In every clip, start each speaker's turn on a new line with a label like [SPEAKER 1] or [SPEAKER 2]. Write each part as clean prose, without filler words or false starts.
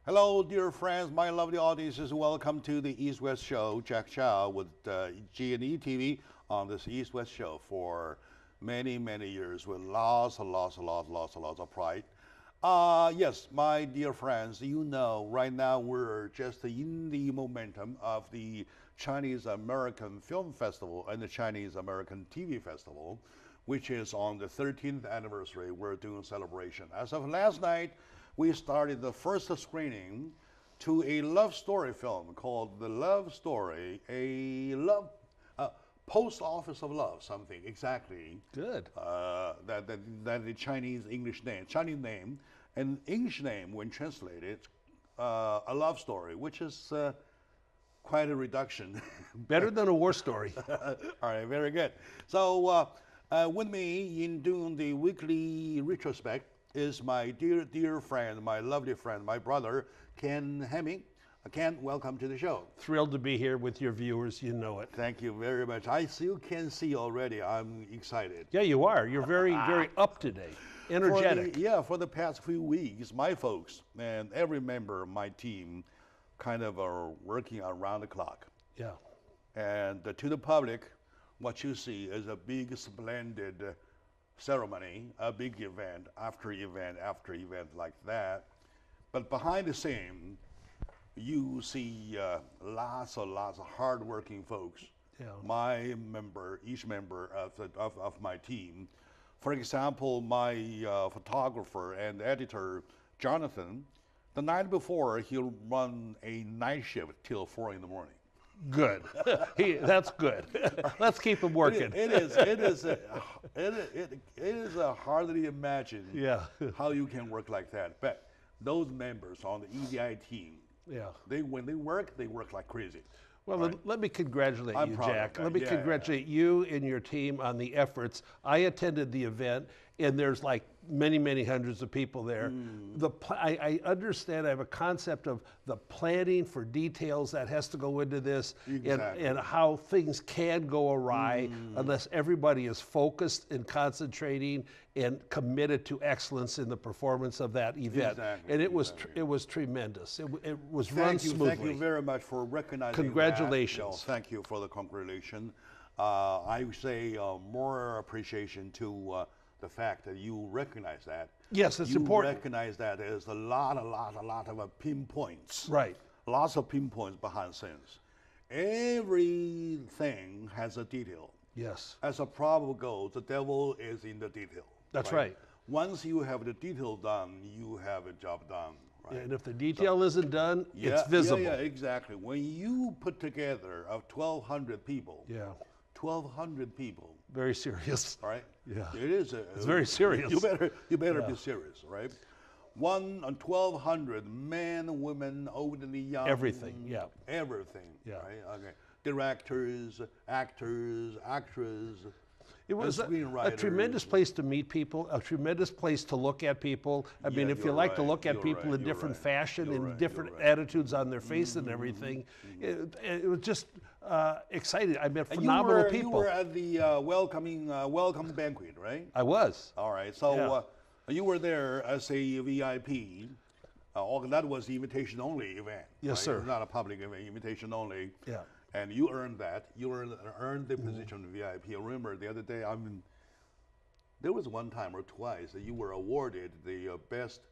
[SPEAKER 1] Hello, dear friends, my lovely audiences. Welcome to the East-West Show. Jack Chow with G&E TV on this East-West Show for many, many years with lots of pride. Yes, my dear friends, you know, right now we're just in the momentum of the Chinese American Film Festival and the Chinese American TV Festival, which is on the 13th anniversary. We're doing a celebration. As of last night, we started the first screening to a love story film called The Love Story, Post Office of Love, something exactly.
[SPEAKER 2] Good.
[SPEAKER 1] That the Chinese name, and English name when translated, a love story, which is quite a reduction.
[SPEAKER 2] Better than a war story.
[SPEAKER 1] All right, very good. So with me in doing the weekly retrospect is my dear friend, my lovely friend, my brother, Ken Hemming. Ken, welcome to the show.
[SPEAKER 2] Thrilled to be here with your viewers, you know it.
[SPEAKER 1] Thank you very much. I still can see already. I'm excited.
[SPEAKER 2] Yeah, you are. You're very up to date, energetic.
[SPEAKER 1] For the past few weeks, my folks and every member of my team kind of are working around the clock.
[SPEAKER 2] Yeah.
[SPEAKER 1] And to the public, what you see is a big, splendid ceremony, a big event after event after event like that. But behind the scene, you see lots of hardworking folks. Yeah. Each member of my team. For example, my photographer and editor, Jonathan, the night before, he'll run a night shift till 4 in the morning.
[SPEAKER 2] Good. That's good. Let's keep him working.
[SPEAKER 1] It is hardly imagine how you can work like that. But those members on the EDI team, when they work like crazy.
[SPEAKER 2] Well,
[SPEAKER 1] right?
[SPEAKER 2] Let me congratulate you, Jack. Let me
[SPEAKER 1] Yeah,
[SPEAKER 2] congratulate you and your team on the efforts. I attended the event, and there's like many hundreds of people there. I understand, I have a concept of the planning for details that has to go into this,
[SPEAKER 1] exactly.
[SPEAKER 2] and how things can go awry unless everybody is focused and concentrating and committed to excellence in the performance of that event.
[SPEAKER 1] Exactly.
[SPEAKER 2] And it was tremendous. It was run smoothly.
[SPEAKER 1] Thank you very much for recognizing
[SPEAKER 2] Congratulations.
[SPEAKER 1] that. Thank you for the congratulations. I say more appreciation to the fact that you recognize that.
[SPEAKER 2] Yes, it's important.
[SPEAKER 1] You recognize that there's a lot of pinpoints.
[SPEAKER 2] Right.
[SPEAKER 1] Lots of pinpoints behind scenes. Everything has a detail.
[SPEAKER 2] Yes.
[SPEAKER 1] As a proverb goes, the devil is in the detail.
[SPEAKER 2] That's right.
[SPEAKER 1] Once you have the detail done, you have a job done. Right?
[SPEAKER 2] And if the detail isn't done, it's visible.
[SPEAKER 1] Yeah, exactly. When you put together 1,200 people.
[SPEAKER 2] Yeah.
[SPEAKER 1] 1,200 people.
[SPEAKER 2] Very serious.
[SPEAKER 1] All right.
[SPEAKER 2] Yeah.
[SPEAKER 1] It is.
[SPEAKER 2] It's very serious.
[SPEAKER 1] You better be serious, right? 1,200 men, women, old and young.
[SPEAKER 2] Everything. Yeah.
[SPEAKER 1] Everything.
[SPEAKER 2] Yeah.
[SPEAKER 1] Right. Okay. Directors, actors, actresses.
[SPEAKER 2] It was a tremendous place to meet people, a tremendous place to look at people. I mean, if you like to look at people in different fashion and different attitudes on their face and everything, it was just exciting. I met phenomenal people.
[SPEAKER 1] You were at the welcome banquet, right?
[SPEAKER 2] I was.
[SPEAKER 1] All right. So you were there as a VIP. That was the invitation only event.
[SPEAKER 2] Yes,
[SPEAKER 1] right?
[SPEAKER 2] sir.
[SPEAKER 1] It was not a public event, invitation only.
[SPEAKER 2] Yeah.
[SPEAKER 1] And you earned that. You earned the position of VIP. I remember the other day, there was one time or twice that you were awarded the best,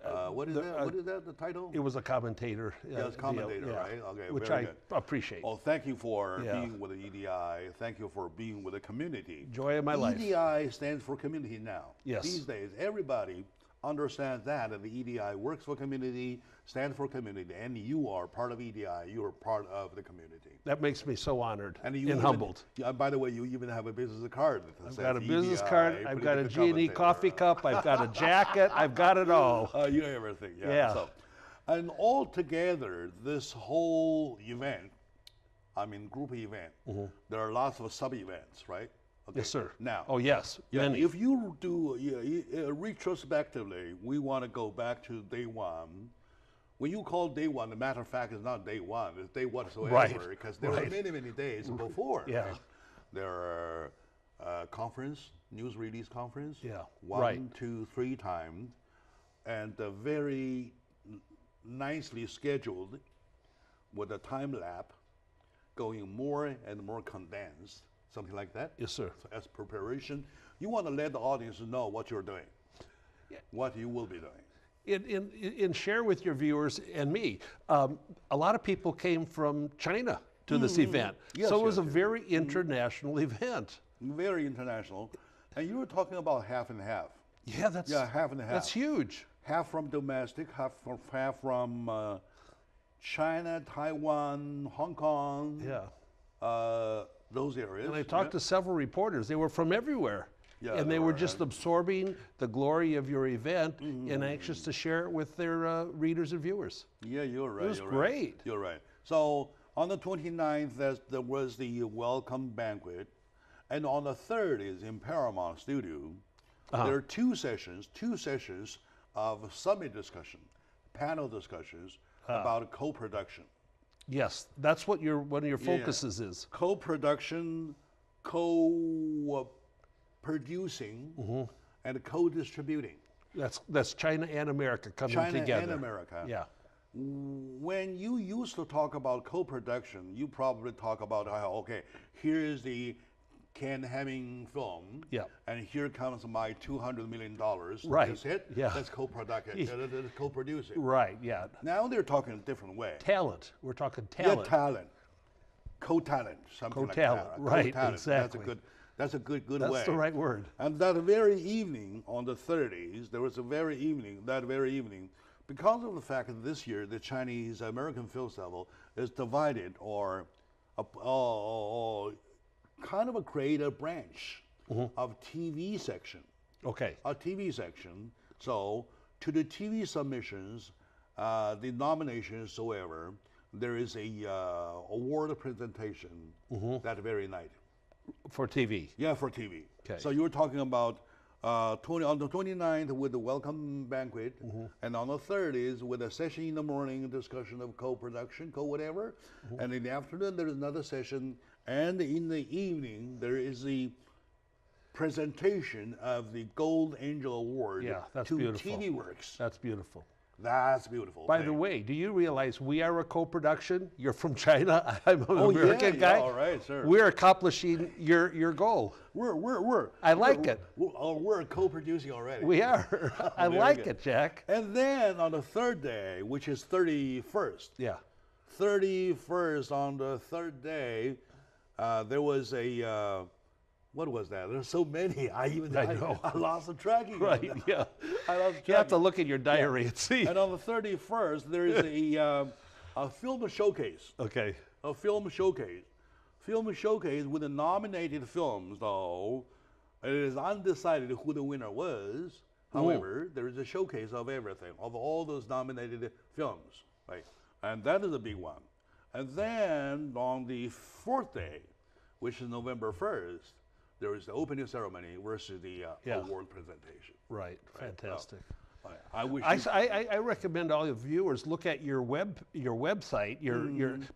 [SPEAKER 1] what is that, the title?
[SPEAKER 2] It was a commentator.
[SPEAKER 1] Yes, commentator, right? Okay,
[SPEAKER 2] which
[SPEAKER 1] very
[SPEAKER 2] I
[SPEAKER 1] good.
[SPEAKER 2] appreciate.
[SPEAKER 1] Well, thank you for being with the EDI. Thank you for being with the community.
[SPEAKER 2] Joy of my life.
[SPEAKER 1] EDI stands for community now.
[SPEAKER 2] Yes.
[SPEAKER 1] These days, everybody understands that the EDI works for community, stands for community, and you are part of EDI. You are part of the community.
[SPEAKER 2] That makes me so honored and
[SPEAKER 1] even,
[SPEAKER 2] humbled.
[SPEAKER 1] By the way, you even have a business card.
[SPEAKER 2] I've got a business card. I've got a G&E coffee cup. I've got a jacket. I've got it all.
[SPEAKER 1] You have everything. Yeah. So, and altogether, this whole event, group event, there are lots of sub-events, right? Okay.
[SPEAKER 2] Yes, sir.
[SPEAKER 1] Now.
[SPEAKER 2] Oh, yes. Many.
[SPEAKER 1] If you do retrospectively, we want to go back to day one. When you call day one, the matter of fact, it's not day one. It's day whatsoever, because there are many days before.
[SPEAKER 2] Yeah.
[SPEAKER 1] Right? There are news release conference.
[SPEAKER 2] Yeah.
[SPEAKER 1] 1, 2, 3 times, and the very nicely scheduled with a time lap, going more and more condensed, something like that.
[SPEAKER 2] Yes, sir.
[SPEAKER 1] So as preparation, you want to let the audience know what you're doing, what you will be doing.
[SPEAKER 2] And share with your viewers and me, a lot of people came from China to this event.
[SPEAKER 1] Yes,
[SPEAKER 2] so it was a very international event.
[SPEAKER 1] Very international. And you were talking about half and half.
[SPEAKER 2] Yeah, that's
[SPEAKER 1] half and half.
[SPEAKER 2] That's huge.
[SPEAKER 1] Half from domestic, half from China, Taiwan, Hong Kong.
[SPEAKER 2] Yeah.
[SPEAKER 1] Those areas.
[SPEAKER 2] And I talked to several reporters. They were from everywhere.
[SPEAKER 1] Yeah,
[SPEAKER 2] and they were just absorbing the glory of your event and anxious to share it with their readers and viewers.
[SPEAKER 1] Yeah, you're right.
[SPEAKER 2] It was great.
[SPEAKER 1] You're right. So on the 29th, there was the welcome banquet. And on the 3rd is in Paramount Studio. There are two sessions of summit discussion, panel discussions about co-production.
[SPEAKER 2] Yes, that's what one of your focuses is.
[SPEAKER 1] Co-production, co-producing, and co-distributing.
[SPEAKER 2] That's China and America coming together.
[SPEAKER 1] China and America.
[SPEAKER 2] Yeah.
[SPEAKER 1] When you used to talk about co-production, you probably talk about how, okay, here's the Ken Hemming film, and here comes my $200 million.
[SPEAKER 2] Right.
[SPEAKER 1] That's it.
[SPEAKER 2] Yeah.
[SPEAKER 1] That's co-production. That's co-producing.
[SPEAKER 2] Right. Yeah.
[SPEAKER 1] Now they're talking a different way.
[SPEAKER 2] Talent. We're talking talent.
[SPEAKER 1] Yeah, talent. Co-talent. Something like that.
[SPEAKER 2] Right.
[SPEAKER 1] Co-talent.
[SPEAKER 2] Exactly.
[SPEAKER 1] That's a good way.
[SPEAKER 2] That's the right word.
[SPEAKER 1] And that very evening, on the 30s, there was that very evening, because of the fact that this year the Chinese American Film Festival is divided or kind of create a branch of TV section.
[SPEAKER 2] Okay.
[SPEAKER 1] A TV section. So to the TV submissions, the nominations, soever, there is a award presentation that very night.
[SPEAKER 2] For TV.
[SPEAKER 1] Yeah, for TV.
[SPEAKER 2] Okay.
[SPEAKER 1] So you were talking about on the 29th with the welcome banquet, and on the 3rd is with a session in the morning, discussion of co-production, co-whatever, and in the afternoon there is another session, and in the evening there is the presentation of the Gold Angel Award to
[SPEAKER 2] beautiful.
[SPEAKER 1] TV Works.
[SPEAKER 2] That's beautiful.
[SPEAKER 1] That's beautiful.
[SPEAKER 2] By the way, do you realize we are a co-production? You're from China. I'm an American guy.
[SPEAKER 1] All right, sir.
[SPEAKER 2] We're accomplishing your goal. I like it.
[SPEAKER 1] We're co-producing already.
[SPEAKER 2] We are. I like it, Jack.
[SPEAKER 1] And then on the 3rd day, which is 31st.
[SPEAKER 2] Yeah.
[SPEAKER 1] 31st, on the 3rd day, there was a. What was that? There's so many. I lost the tracking.
[SPEAKER 2] Right. Yeah.
[SPEAKER 1] I lost the tracking.
[SPEAKER 2] You have to look in your diary and see.
[SPEAKER 1] And on the 31st, there is a film showcase.
[SPEAKER 2] Okay.
[SPEAKER 1] A film showcase. Film showcase with the nominated films, though. It is undecided who the winner was. However, there is a showcase of everything, of all those nominated films, right? And that is a big one. And then on the 4th day, which is November 1st, there is the opening ceremony versus the award presentation.
[SPEAKER 2] Right. Fantastic.
[SPEAKER 1] I
[SPEAKER 2] recommend all your viewers look at your website,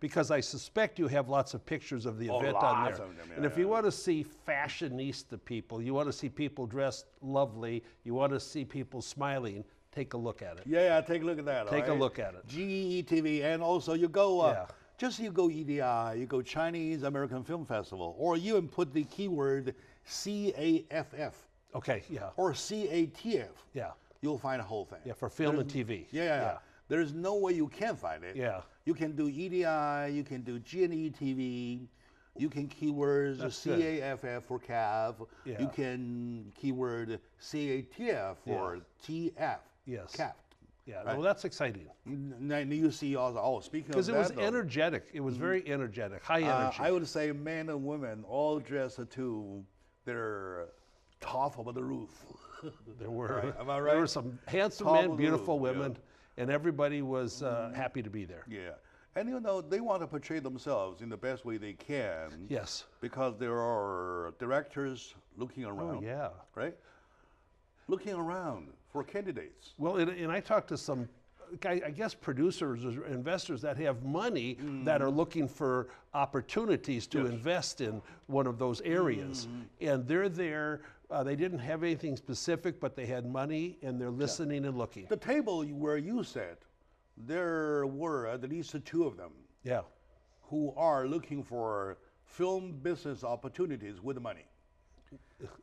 [SPEAKER 2] because I suspect you have lots of pictures of the event on there. And if you want to see fashionista people, you want to see people dressed lovely, you want to see people smiling, take a look at it.
[SPEAKER 1] Yeah, take a look at that.
[SPEAKER 2] Take a look at it.
[SPEAKER 1] GE TV, and also you go. You go EDI, you go Chinese American Film Festival, or you even put the keyword CAFF.
[SPEAKER 2] Okay, yeah.
[SPEAKER 1] Or CATF.
[SPEAKER 2] Yeah.
[SPEAKER 1] You'll find a whole thing.
[SPEAKER 2] Yeah, for film and TV.
[SPEAKER 1] Yeah. There's no way you can't find it.
[SPEAKER 2] Yeah.
[SPEAKER 1] You can do EDI, you can do G&E TV, you can keywords CAFF for CAF, you can keyword CATF for TF.
[SPEAKER 2] Yes.
[SPEAKER 1] CAF.
[SPEAKER 2] Yeah, well, that's exciting.
[SPEAKER 1] Now you see also, speaking of that,
[SPEAKER 2] because it was energetic. It was very energetic, high energy.
[SPEAKER 1] I would say men and women all dressed to their top of the roof.
[SPEAKER 2] There were.
[SPEAKER 1] Right. Am I right?
[SPEAKER 2] There were some handsome men, beautiful women, and everybody was happy to be there.
[SPEAKER 1] Yeah. And they want to portray themselves in the best way they can.
[SPEAKER 2] Yes.
[SPEAKER 1] Because there are directors looking around.
[SPEAKER 2] Oh, yeah.
[SPEAKER 1] Right? Looking around for candidates.
[SPEAKER 2] Well, and I talked to some, I guess, producers or investors that have money that are looking for opportunities to invest in one of those areas. And they're there. They didn't have anything specific, but they had money, and they're listening and looking.
[SPEAKER 1] The table where you sat there were at least two of them.
[SPEAKER 2] Yeah.
[SPEAKER 1] Who are looking for film business opportunities with money.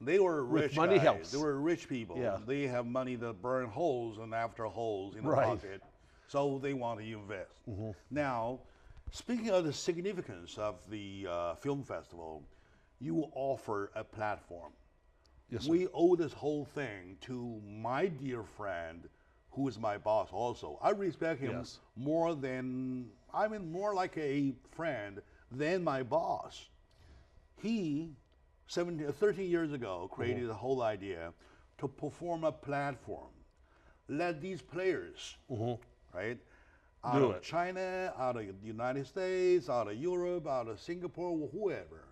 [SPEAKER 1] They were rich
[SPEAKER 2] money
[SPEAKER 1] guys.
[SPEAKER 2] helps.
[SPEAKER 1] They were rich people.
[SPEAKER 2] Yeah.
[SPEAKER 1] They have money that burn holes and after holes in the
[SPEAKER 2] Right.
[SPEAKER 1] pocket, so they want to invest. Now, speaking of the significance of the film festival, you offer a platform.
[SPEAKER 2] Yes, sir.
[SPEAKER 1] We owe this whole thing to my dear friend, who is my boss also. I respect him
[SPEAKER 2] Yes.
[SPEAKER 1] more like a friend than my boss. He, 13 years ago, created a whole idea to perform a platform. Let these players, right, out
[SPEAKER 2] Do
[SPEAKER 1] of
[SPEAKER 2] it.
[SPEAKER 1] China, out of the United States, out of Europe, out of Singapore, whoever,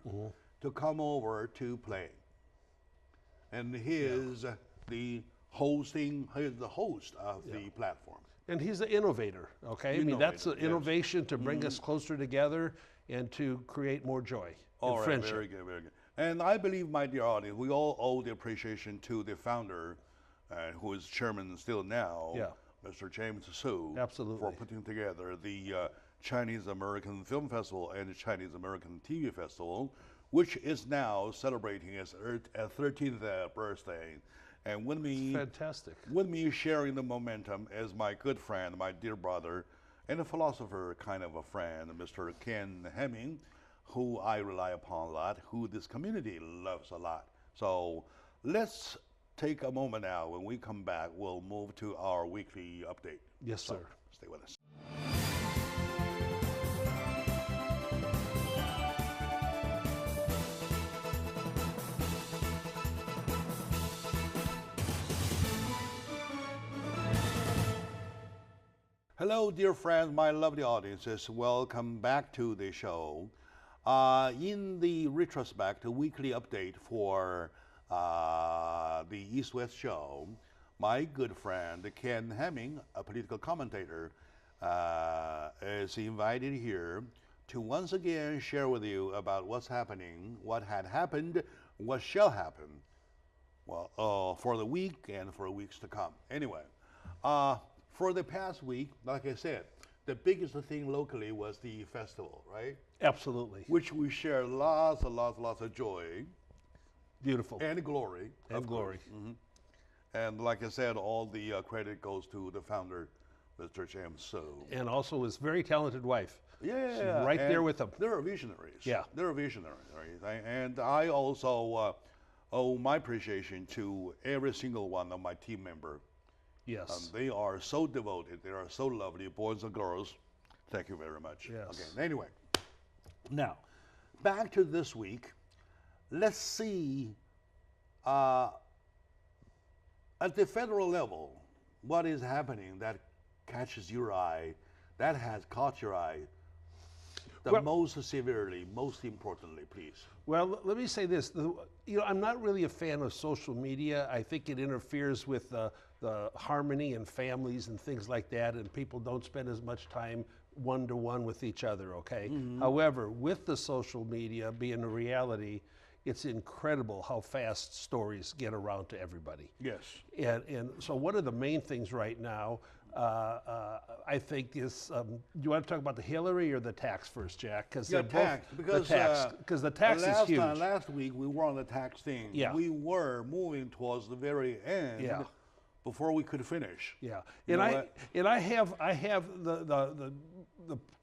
[SPEAKER 1] to come over to play. And he is the host of the platform.
[SPEAKER 2] And he's an innovator, okay? I mean, that's an innovation to bring us closer together and to create more joy and friendship.
[SPEAKER 1] Very good, very good. And I believe, my dear audience, we all owe the appreciation to the founder, who is chairman still now, Mr. James Su,
[SPEAKER 2] Absolutely.
[SPEAKER 1] for putting together the Chinese American Film Festival and the Chinese American TV Festival, which is now celebrating its 13th birthday. And with me,
[SPEAKER 2] Fantastic.
[SPEAKER 1] With me sharing the momentum is my good friend, my dear brother, and a philosopher kind of a friend, Mr. Ken Hemming, who I rely upon a lot, who this community loves a lot. So let's take a moment now. When we come back, we'll move to our weekly update.
[SPEAKER 2] Yes, sir.
[SPEAKER 1] Stay with us. Hello, dear friends, my lovely audiences. Welcome back to the show. In the retrospect, a weekly update for the East-West show, my good friend Ken Hemming, a political commentator, is invited here to once again share with you about what's happening, what had happened, what shall happen, well, for the week and for weeks to come. Anyway, for the past week, like I said, the biggest thing locally was the festival, right?
[SPEAKER 2] Absolutely.
[SPEAKER 1] Which we share lots of joy.
[SPEAKER 2] Beautiful.
[SPEAKER 1] And glory.
[SPEAKER 2] And glory.
[SPEAKER 1] And like I said, all the credit goes to the founder, Mr. James Su.
[SPEAKER 2] And also his very talented wife.
[SPEAKER 1] Yeah.
[SPEAKER 2] She's right there with him.
[SPEAKER 1] They're visionaries.
[SPEAKER 2] Yeah.
[SPEAKER 1] They're visionaries, right? And I also owe my appreciation to every single one of my team members.
[SPEAKER 2] Yes.
[SPEAKER 1] They are so devoted. They are so lovely, boys and girls. Thank you very much.
[SPEAKER 2] Yes.
[SPEAKER 1] Okay. Anyway, now back to this week. Let's see at the federal level what is happening that catches your eye, that has caught your eye the most severely, most importantly, please.
[SPEAKER 2] Well, let me say this. I'm not really a fan of social media. I think it interferes with the harmony in families and things like that, and people don't spend as much time one-to-one with each other, okay? However, with the social media being a reality, it's incredible how fast stories get around to everybody.
[SPEAKER 1] Yes.
[SPEAKER 2] And so one of the main things right now, I think is, do you want to talk about the Hillary or the tax first, Jack?
[SPEAKER 1] Because the tax
[SPEAKER 2] is huge.
[SPEAKER 1] Last week we were on the tax thing.
[SPEAKER 2] Yeah.
[SPEAKER 1] We were moving towards the very end before we could finish.
[SPEAKER 2] Yeah. And I have the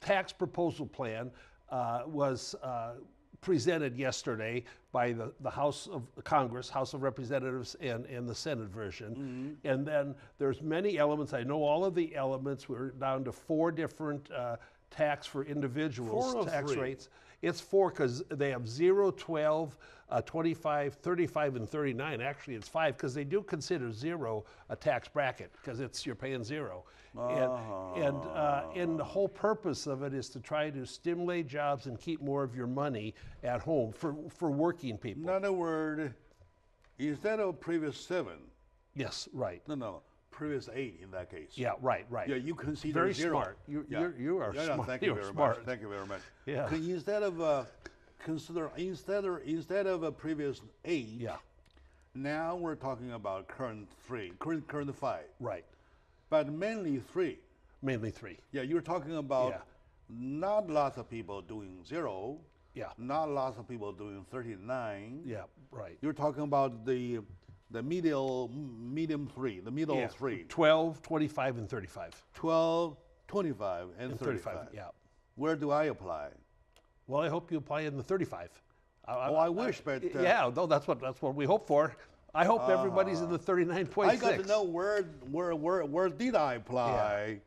[SPEAKER 2] tax proposal plan was presented yesterday by the House of Congress, House of Representatives, and the Senate version. And then there's many elements. I know all of the elements. We're down to 4 different tax for individuals, tax rates. It's 4 because they have 0, 12, 25, 35, and 39. Actually, it's 5 because they do consider 0 a tax bracket because you're paying 0. And the whole purpose of it is to try to stimulate jobs and keep more of your money at home for working people.
[SPEAKER 1] In other words, instead of previous 7.
[SPEAKER 2] Yes, right.
[SPEAKER 1] No. Previous 8 in that case.
[SPEAKER 2] Yeah, right.
[SPEAKER 1] Yeah, you consider
[SPEAKER 2] very
[SPEAKER 1] 0.
[SPEAKER 2] Smart. You are smart.
[SPEAKER 1] Thank you very much. Thank you very much.
[SPEAKER 2] Yeah.
[SPEAKER 1] Instead of instead of a previous 8.
[SPEAKER 2] Yeah.
[SPEAKER 1] Now we're talking about current 5.
[SPEAKER 2] Right.
[SPEAKER 1] But mainly 3.
[SPEAKER 2] Mainly 3.
[SPEAKER 1] Yeah, you're talking about not lots of people doing 0.
[SPEAKER 2] Yeah.
[SPEAKER 1] Not lots of people doing 39.
[SPEAKER 2] Yeah, right.
[SPEAKER 1] You're talking about the medium 3, the middle 3.
[SPEAKER 2] 12, 25, and 35.
[SPEAKER 1] 12, 25, and 35.
[SPEAKER 2] Yeah.
[SPEAKER 1] Where do I apply?
[SPEAKER 2] Well, I hope you apply in the 35.
[SPEAKER 1] I wish, but
[SPEAKER 2] yeah, no, that's what we hope for. I hope everybody's in the 39.6.
[SPEAKER 1] I got to know where did I apply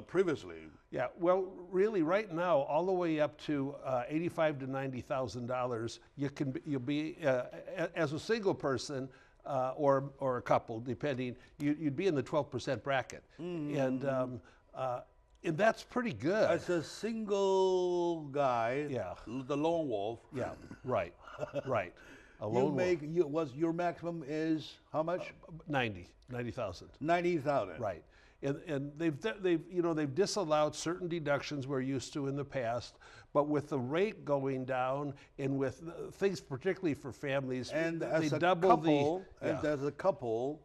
[SPEAKER 1] previously.
[SPEAKER 2] Yeah, well, really, right now, all the way up to $85,000 to $90,000, you'll be as a single person or a couple, depending. You'd be in the 12% bracket, and that's pretty good.
[SPEAKER 1] As a single guy, the lone wolf.
[SPEAKER 2] Yeah, right, right.
[SPEAKER 1] Your maximum is how much?
[SPEAKER 2] 90,000.
[SPEAKER 1] 90,000.
[SPEAKER 2] Right. And they've disallowed certain deductions we're used to in the past, but with the rate going down and with things particularly for families,
[SPEAKER 1] and
[SPEAKER 2] as
[SPEAKER 1] a couple,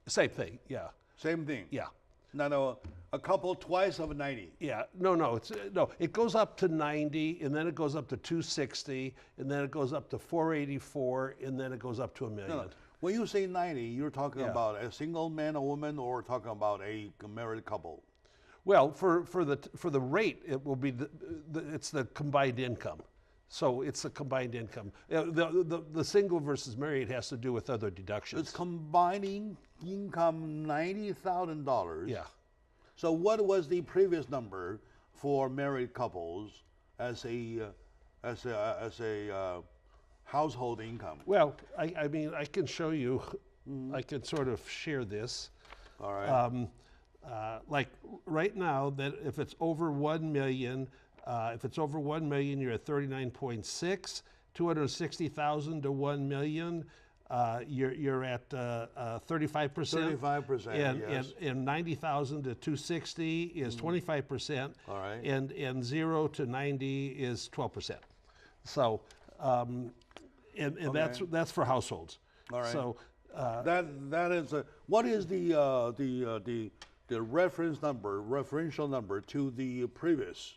[SPEAKER 2] same thing, yeah.
[SPEAKER 1] Same thing.
[SPEAKER 2] Yeah.
[SPEAKER 1] No, a couple twice of 90.
[SPEAKER 2] Yeah, it goes up to 90, and then it goes up to 260, and then it goes up to 484, and then it goes up to $1 million.
[SPEAKER 1] No. When you say 90, you're talking about a single man or woman, or talking about a married couple?
[SPEAKER 2] Well, for the rate, it will be it's the combined income. So it's the combined income. The single versus married has to do with other deductions.
[SPEAKER 1] It's combining income $90,000.
[SPEAKER 2] Yeah.
[SPEAKER 1] So what was the previous number for married couples as a household income?
[SPEAKER 2] Well, I mean, I can show you. I can sort of share this.
[SPEAKER 1] All right.
[SPEAKER 2] Like right now, that if it's over 1 million. If it's over 1 million, you're at 39.6. 260,000 to 1 million, you're at 35%.
[SPEAKER 1] 35%. Yes.
[SPEAKER 2] And 90,000 to 260 is 25%.
[SPEAKER 1] All right.
[SPEAKER 2] And 0 to 90 is 12%. So, that's for households.
[SPEAKER 1] All right.
[SPEAKER 2] So
[SPEAKER 1] that is what is the referential number to the previous?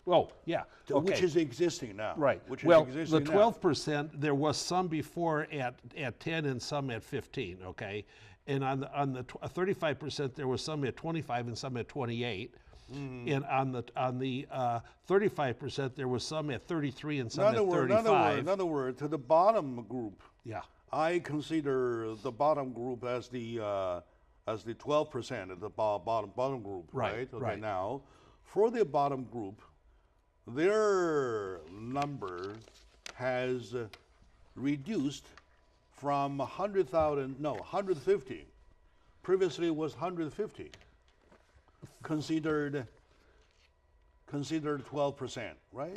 [SPEAKER 2] Oh, yeah. Okay.
[SPEAKER 1] Which is existing now.
[SPEAKER 2] Right.
[SPEAKER 1] Which is
[SPEAKER 2] well,
[SPEAKER 1] existing
[SPEAKER 2] the 12%, there was some before at 10 and some at 15, okay? And on the 35%, there was some at 25 and some at 28. And on the 35%, there was some at 33 and some at 35.
[SPEAKER 1] In other words, to the bottom group,
[SPEAKER 2] I
[SPEAKER 1] consider the bottom group as the 12% of the bottom group, right? Okay,
[SPEAKER 2] right.
[SPEAKER 1] Now, for the bottom group, their number has reduced from 150. Previously it was 150. Considered 12%, right?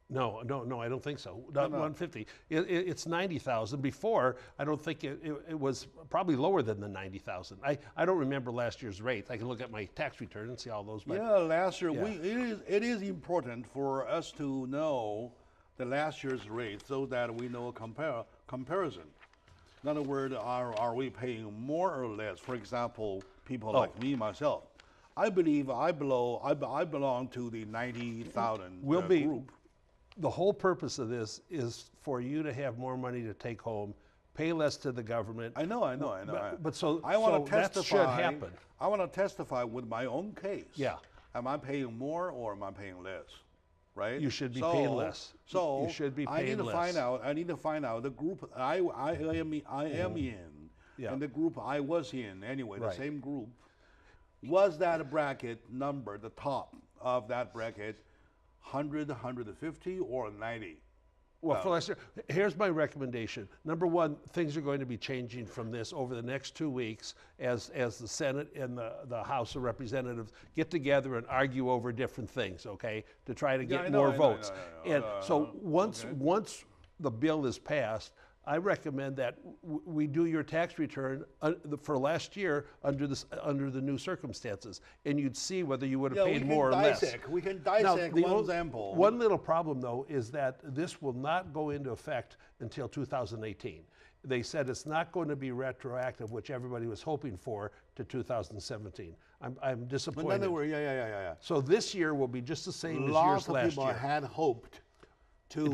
[SPEAKER 2] No, I don't think so. Not 150. It's 90,000. Before, I don't think it was probably lower than the 90,000. I don't remember last year's rates. I can look at my tax return and see all those. But
[SPEAKER 1] last year it is important for us to know the last year's rate so that we know a comparison. In other words, are we paying more or less? For example, people like me, myself, I believe I belong to the 90,000 group.
[SPEAKER 2] The whole purpose of this is for you to have more money to take home, pay less to the government.
[SPEAKER 1] I know.
[SPEAKER 2] But so
[SPEAKER 1] I want to testify.
[SPEAKER 2] That should happen.
[SPEAKER 1] I want to testify with my own case.
[SPEAKER 2] Yeah.
[SPEAKER 1] Am I paying more or am I paying less? Right.
[SPEAKER 2] You should be paying less.
[SPEAKER 1] So
[SPEAKER 2] you should be paying
[SPEAKER 1] I need to
[SPEAKER 2] less.
[SPEAKER 1] I need to find out the group I am in, and the group I was in anyway. The same group. Was that bracket number the top of that bracket? 100, 150, or 90?
[SPEAKER 2] Well, for last year, here's my recommendation. Number one, things are going to be changing from this over the next 2 weeks as the Senate and the House of Representatives get together and argue over different things, okay, to try to get more votes. And so once the bill is passed, I recommend that we do your tax return for last year under the new circumstances, and you'd see whether you would have paid more or less.
[SPEAKER 1] We can dissect one example.
[SPEAKER 2] One little problem, though, is that this will not go into effect until 2018. they said it's not going to be retroactive, which everybody was hoping for, to 2017. I'm disappointed.
[SPEAKER 1] In other words, yeah.
[SPEAKER 2] So this year will be just the same as years
[SPEAKER 1] last year.
[SPEAKER 2] Lots of people
[SPEAKER 1] had hoped to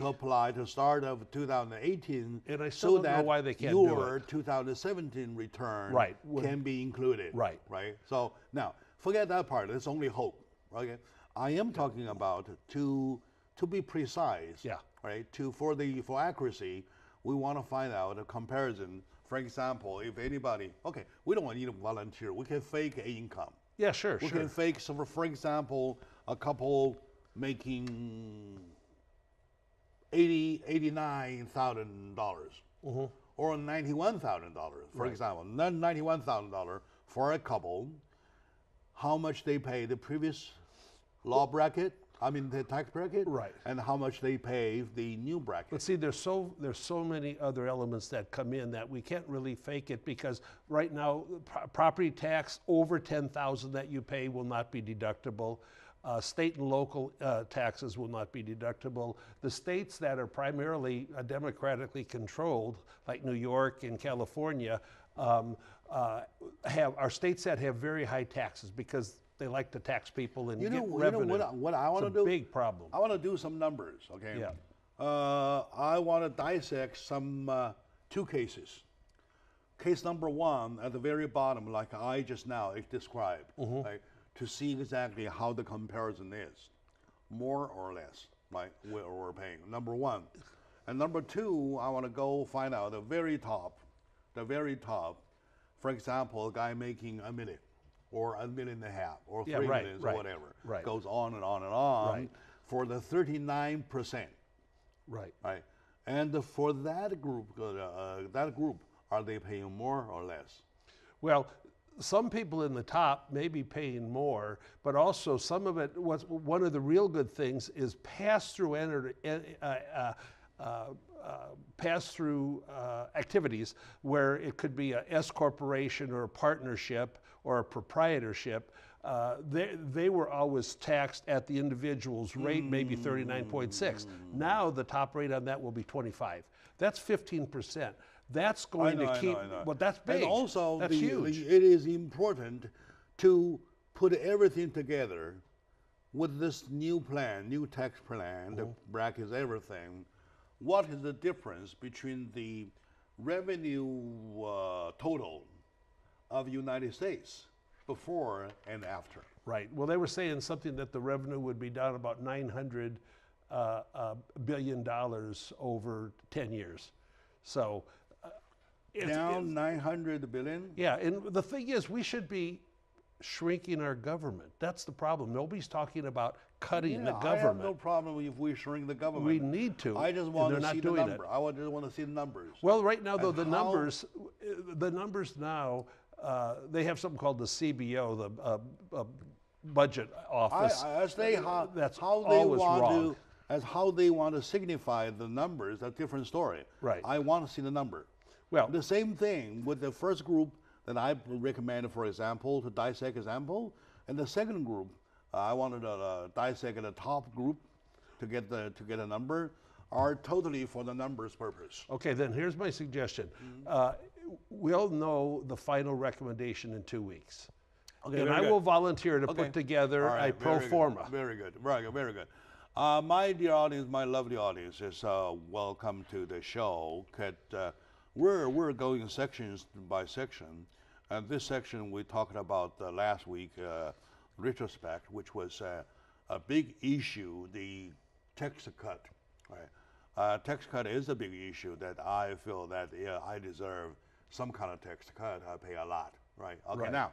[SPEAKER 1] apply to start of 2018,
[SPEAKER 2] and I still don't know why they can't do it.
[SPEAKER 1] Your 2017 return can be included.
[SPEAKER 2] Right.
[SPEAKER 1] So now, forget that part. It's only hope. Okay. I am talking about to be precise.
[SPEAKER 2] Yeah.
[SPEAKER 1] Right. For accuracy, we want to find out a comparison. For example, if anybody, okay, we don't need a volunteer. We can fake income.
[SPEAKER 2] Yeah, sure.
[SPEAKER 1] We can fake. So, for example, a couple making $89,000 or $91,000, for example. $91,000 for a couple. How much they pay the previous law bracket? I mean the tax bracket, and how much they pay the new bracket.
[SPEAKER 2] But see, there's so many other elements that come in that we can't really fake it, because right now, property tax over $10,000 that you pay will not be deductible. State and local taxes will not be deductible. The states that are primarily democratically controlled, like New York and California, are states that have very high taxes because they like to tax people and get revenue.
[SPEAKER 1] What I want to do?
[SPEAKER 2] Big problem.
[SPEAKER 1] I want to do some numbers. Okay.
[SPEAKER 2] Yeah.
[SPEAKER 1] I want to dissect some two cases. Case number one at the very bottom, like I just now described, right, to see exactly how the comparison is, more or less, right? We're paying. Number one, and number two, I want to go find out the very top. For example, a guy making $1 million. Or $1.5 million, or 3 million, or whatever. Goes on and on and on for the 39%.
[SPEAKER 2] Right.
[SPEAKER 1] And for that group, are they paying more or less?
[SPEAKER 2] Well, some people in the top may be paying more, but also some of it, one of the real good things is pass-through activities, where it could be a S corporation or a partnership or a proprietorship. They were always taxed at the individual's rate, maybe 39.6. Now the top rate on that will be 25. That's 15%. That's going to keep. Well, that's big.
[SPEAKER 1] And also,
[SPEAKER 2] that's huge.
[SPEAKER 1] It is important to put everything together with this new plan, new tax plan that brackets everything. What is the difference between the revenue total of United States before and after?
[SPEAKER 2] Right. Well, they were saying something that the revenue would be down about $900 billion over 10 years. So
[SPEAKER 1] down 900 billion?
[SPEAKER 2] Yeah, and the thing is, we should be shrinking our government. That's the problem. Nobody's talking about cutting the government.
[SPEAKER 1] I have no problem if we shrink the government.
[SPEAKER 2] We need to.
[SPEAKER 1] I just want to see the number. I just want to see the numbers.
[SPEAKER 2] Well, right now, though, the numbers now, they have something called the CBO, the budget office. That's always wrong.
[SPEAKER 1] As how they want to signify the numbers, a different story.
[SPEAKER 2] Right.
[SPEAKER 1] I want to see the number.
[SPEAKER 2] Well,
[SPEAKER 1] the same thing with the first group that I recommended, for example, to dissect example, and the second group, I wanted to dissect the top group to get a number, are totally for the numbers purpose.
[SPEAKER 2] Okay, then here's my suggestion. We'll know the final recommendation in 2 weeks. Okay, and I will volunteer to put together a pro forma.
[SPEAKER 1] Very good. My dear audience, my lovely audience, is welcome to the show. We're going sections by section, and this section we talked about last week, retrospect, which was a big issue, the tax cut. Right? Tax cut is a big issue that I feel that I deserve some kind of tax cut. I pay a lot, right? Okay, now,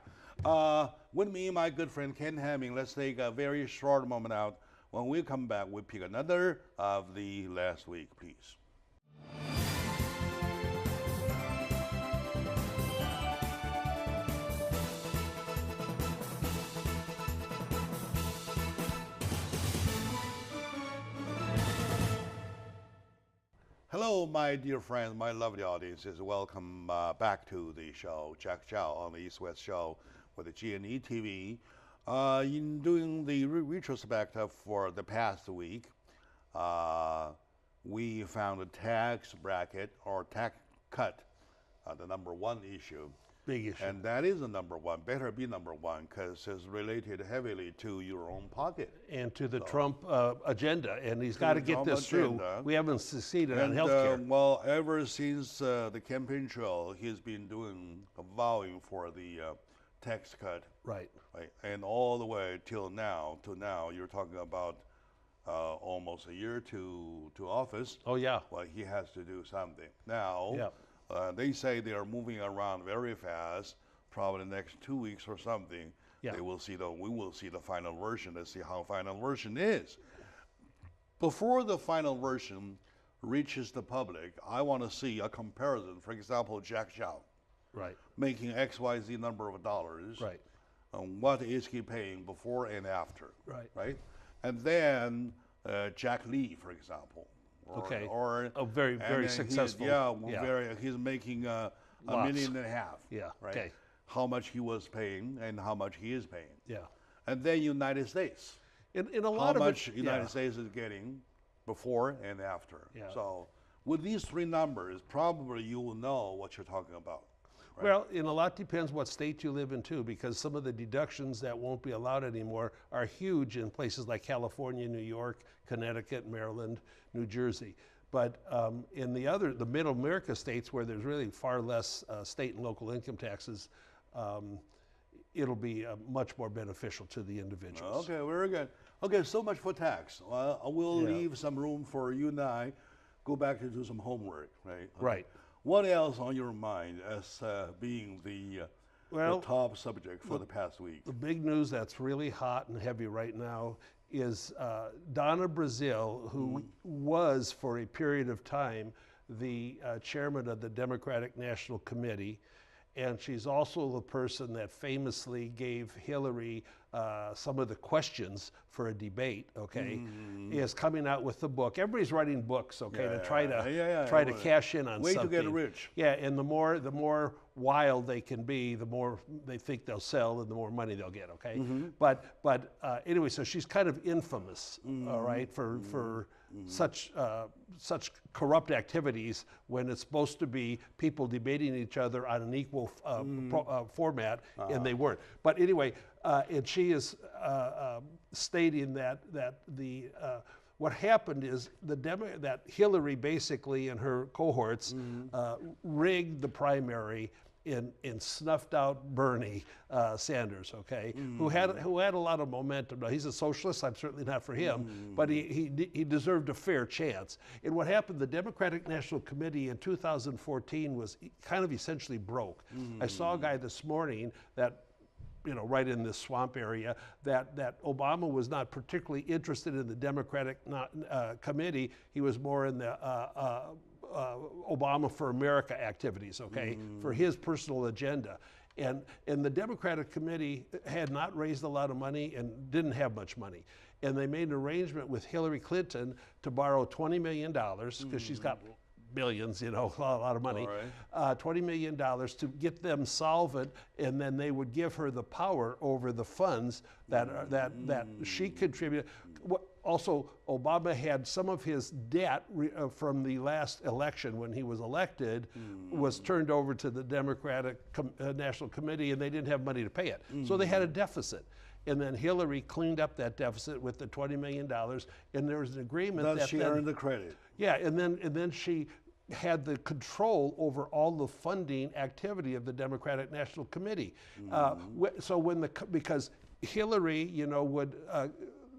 [SPEAKER 1] with me, my good friend Ken Hamming, let's take a very short moment out. When we come back, we pick another of the last week, please. Hello, my dear friends, my lovely audiences. Welcome back to the show, Jack Chow on the East West Show with the G&E TV. In doing the retrospective for the past week, we found a tax bracket or tax cut the number one issue.
[SPEAKER 2] Big issue.
[SPEAKER 1] And that is the number one, better be number one, because it's related heavily to your own pocket.
[SPEAKER 2] And to the Trump agenda, and he's got to get this through. We haven't succeeded on health care.
[SPEAKER 1] Well, ever since the campaign trail, he's been vowing for the tax cut.
[SPEAKER 2] Right.
[SPEAKER 1] And all the way till now, you're talking about almost a year to office.
[SPEAKER 2] Oh, yeah.
[SPEAKER 1] Well, he has to do something. Now, they say they are moving around very fast, probably the next 2 weeks or something. We will see the final version. Let's see how final version is. Before the final version reaches the public, I want to see a comparison. For example, Jack Chow, making XYZ number of dollars. What is he paying before and after? Right. And then Jack Lee, for example. Or
[SPEAKER 2] very, very successful.
[SPEAKER 1] He's making $1.5 million. Right. How much he was paying and how much he is paying. And then United States.
[SPEAKER 2] In a lot
[SPEAKER 1] how
[SPEAKER 2] of
[SPEAKER 1] much United States is getting before and after. So with these three numbers, probably you will know what you're talking about.
[SPEAKER 2] Well, and a lot depends what state you live in too, because some of the deductions that won't be allowed anymore are huge in places like California, New York, Connecticut, Maryland, New Jersey. But in the middle America states where there's really far less state and local income taxes, it'll be much more beneficial to the individuals.
[SPEAKER 1] Okay, very good. Okay, so much for tax. We'll leave some room for you and I go back to do some homework, right?
[SPEAKER 2] Right.
[SPEAKER 1] What else on your mind as being the top subject for the past week?
[SPEAKER 2] The big news that's really hot and heavy right now is Donna Brazile, who was for a period of time the chairman of the Democratic National Committee, and she's also the person that famously gave Hillary some of the questions for a debate, is coming out with the book. Everybody's writing books, to try to cash in on something.
[SPEAKER 1] Way to get rich.
[SPEAKER 2] Yeah, and the more wild they can be, the more they think they'll sell and the more money they'll get, But anyway, so she's kind of infamous, for such corrupt activities when it's supposed to be people debating each other on an equal format, and they weren't. But anyway, and she is stating that the what happened is that Hillary basically and her cohorts rigged the primary and snuffed out Bernie Sanders, who had a lot of momentum. Now, he's a socialist. I'm certainly not for him, but he deserved a fair chance. And what happened? The Democratic National Committee in 2014 was kind of essentially broke. I saw a guy this morning that, right in this swamp area, that Obama was not particularly interested in the Democratic committee. He was more in the Obama for America activities, for his personal agenda. And the Democratic committee had not raised a lot of money and didn't have much money. And they made an arrangement with Hillary Clinton to borrow $20 million, because she's got billions, a lot of money, $20 million to get them solvent, and then they would give her the power over the funds that she contributed. Also, Obama had some of his debt from the last election when he was elected was turned over to the Democratic National Committee, and they didn't have money to pay it. So they had a deficit. And then Hillary cleaned up that deficit with the $20 million, and there was an agreement
[SPEAKER 1] that she earned the credit.
[SPEAKER 2] Yeah, and then she had the control over all the funding activity of the Democratic National Committee. Because Hillary, would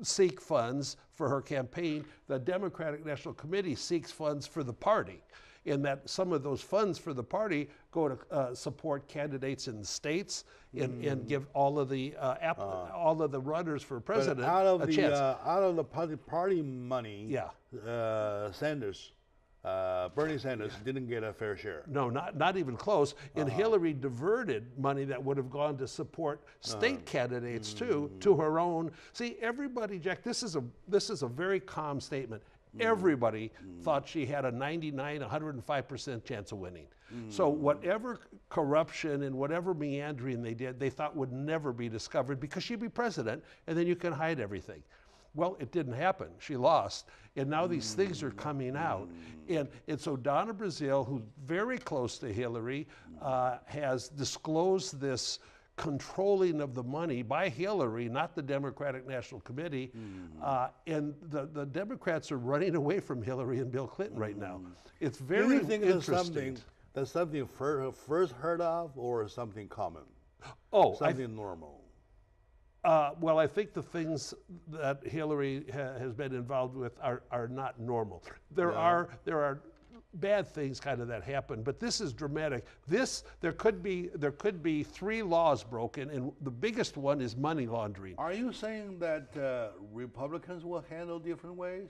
[SPEAKER 2] seek funds for her campaign, the Democratic National Committee seeks funds for the party. In that some of those funds for the party go to support candidates in the states and give all of the runners for president a chance.
[SPEAKER 1] Out of the party money, Bernie Sanders didn't get a fair share.
[SPEAKER 2] No, not even close. And Hillary diverted money that would have gone to support state candidates too, to her own. See, everybody, Jack, this is a very calm statement. Everybody thought she had a 105% chance of winning. So whatever corruption and whatever meandering they did, they thought would never be discovered because she'd be president, and then you can hide everything. Well, it didn't happen. She lost. And now these things are coming out. And so Donna Brazile, who's very close to Hillary, has disclosed this controlling of the money by Hillary, not the Democratic National Committee. And the Democrats are running away from Hillary and Bill Clinton right now. It's very interesting. Do you think
[SPEAKER 1] that's something first heard of, or something common?
[SPEAKER 2] Oh,
[SPEAKER 1] something normal?
[SPEAKER 2] Well, I think the things that Hillary has been involved with are not normal. There are bad things kind of that happen, but this is dramatic. There could be 3 laws broken, and the biggest one is money laundering.
[SPEAKER 1] Are you saying that Republicans will handle different ways?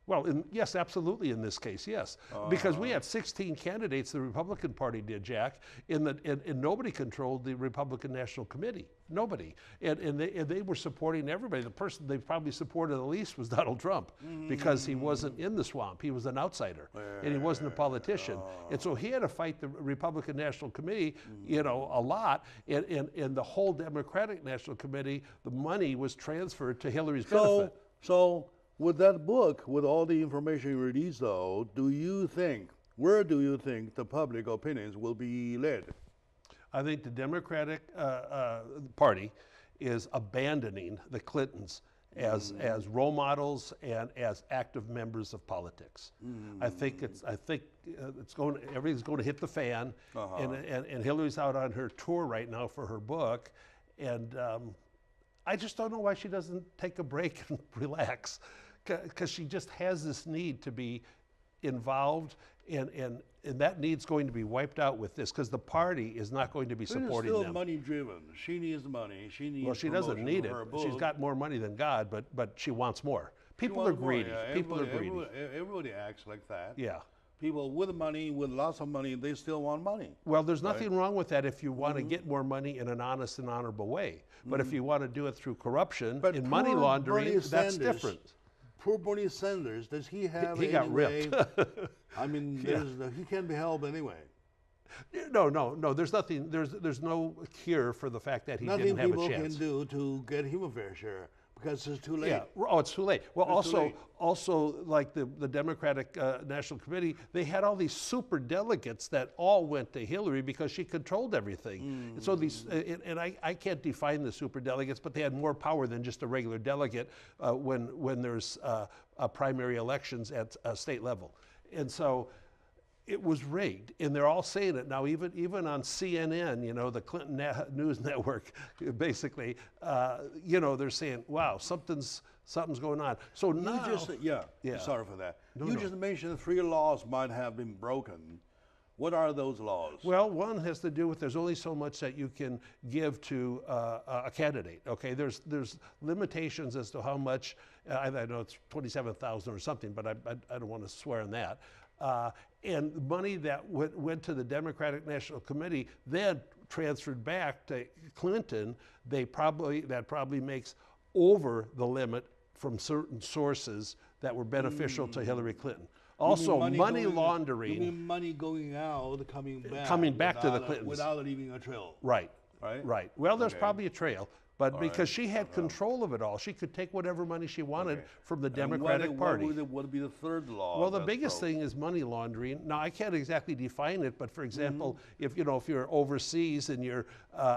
[SPEAKER 2] Well, yes, absolutely in this case, yes. Because we had 16 candidates, the Republican Party did, Jack, and nobody controlled the Republican National Committee. Nobody. And they were supporting everybody. The person they probably supported the least was Donald Trump, because he wasn't in the swamp. He was an outsider, and he wasn't a politician. And so he had to fight the Republican National Committee, a lot, and the whole Democratic National Committee, the money was transferred to Hillary's benefit.
[SPEAKER 1] So with that book, with all the information you released, though, where do you think the public opinions will be led?
[SPEAKER 2] I think the Democratic Party is abandoning the Clintons as role models and as active members of politics. I think everything's going to hit the fan, and Hillary's out on her tour right now for her book, and I just don't know why she doesn't take a break and relax, because she just has this need to be involved, and that need's going to be wiped out with this, because the party is not going to be supporting them.
[SPEAKER 1] It's still money driven. She needs the money. She needs.
[SPEAKER 2] Well, she doesn't need it. She's got more money than God, but she wants more. People are greedy. People are greedy.
[SPEAKER 1] Everybody acts like that.
[SPEAKER 2] Yeah.
[SPEAKER 1] People with money, with lots of money, they still want money.
[SPEAKER 2] Well, there's nothing wrong with that if you want to get more money in an honest and honorable way. But if you want to do it through corruption and money laundering, that's different.
[SPEAKER 1] Poor Bernie Sanders, does he have
[SPEAKER 2] He got ripped.
[SPEAKER 1] I mean, he can't be helped anyway.
[SPEAKER 2] No, there's nothing, there's no cure for the fact that he didn't have a chance.
[SPEAKER 1] Nothing people can do to get him a fair share, because it's too late.
[SPEAKER 2] Yeah, it's too late. Well, also, like the Democratic National Committee, they had all these super delegates that all went to Hillary because she controlled everything. And so I can't define the super delegates, but they had more power than just a regular delegate when there's primary elections at state level. And so it was rigged, and they're all saying it now. Even on CNN, the Clinton News Network, basically, they're saying, "Wow, something's going on." So now,
[SPEAKER 1] sorry for that. You just mentioned 3 laws might have been broken. What are those laws?
[SPEAKER 2] Well, one has to do with there's only so much that you can give to a candidate. Okay, there's limitations as to how much. I know it's 27,000 or something, but I don't want to swear on that. And money that went to the Democratic National Committee then transferred back to Clinton, that probably makes over the limit from certain sources that were beneficial to Hillary Clinton. Also, money laundering.
[SPEAKER 1] You mean money going out,
[SPEAKER 2] coming back to the Clintons
[SPEAKER 1] without leaving a trail?
[SPEAKER 2] Right. Well, there's probably a trail. But because she had control of it all, she could take whatever money she wanted from the Democratic Party.
[SPEAKER 1] What would be the third law?
[SPEAKER 2] Well, the biggest thing is money laundering. Now, I can't exactly define it, but for example, if you're overseas and you're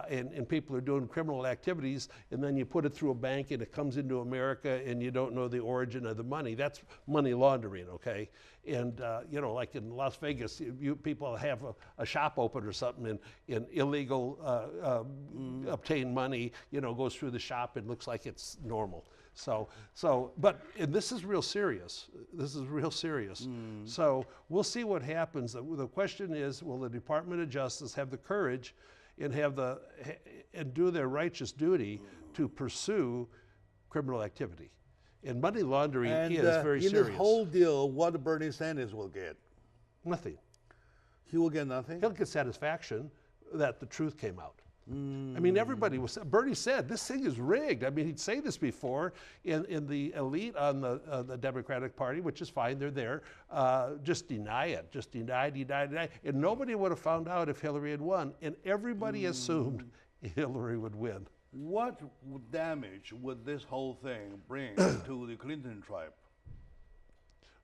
[SPEAKER 2] and people are doing criminal activities, and then you put it through a bank and it comes into America and you don't know the origin of the money, that's money laundering, okay? And like in Las Vegas, people have a shop open or something, and illegal obtained money, goes through the shop and looks like it's normal. But this is real serious. This is real serious. So we'll see what happens. The question is, will the Department of Justice have the courage and do their righteous duty to pursue criminal activity? And money laundering is very serious.
[SPEAKER 1] In this whole deal, what Bernie Sanders will get?
[SPEAKER 2] Nothing.
[SPEAKER 1] He will get nothing?
[SPEAKER 2] He'll get satisfaction that the truth came out. I mean, Bernie said, this thing is rigged. I mean, he'd say this before, in the elite on the Democratic Party, which is fine, they're there, just deny it, just deny. And nobody would have found out if Hillary had won, and everybody assumed Hillary would win.
[SPEAKER 1] What damage would this whole thing bring to the Clinton tribe?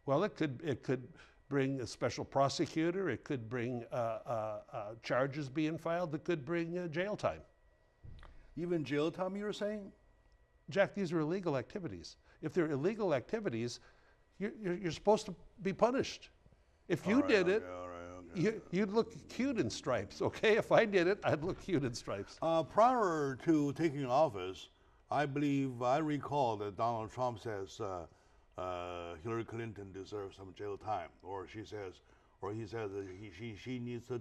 [SPEAKER 2] Well, it could bring a special prosecutor. It could bring charges being filed. It could bring jail time.
[SPEAKER 1] Even jail time, you're saying?
[SPEAKER 2] Jack, these are illegal activities. If they're illegal activities, you're supposed to be punished. If you did it, you'd look cute in stripes, okay? If I did it, I'd look cute in stripes.
[SPEAKER 1] Prior to taking office, I recall that Donald Trump says Hillary Clinton deserves some jail time, or he says that she needs to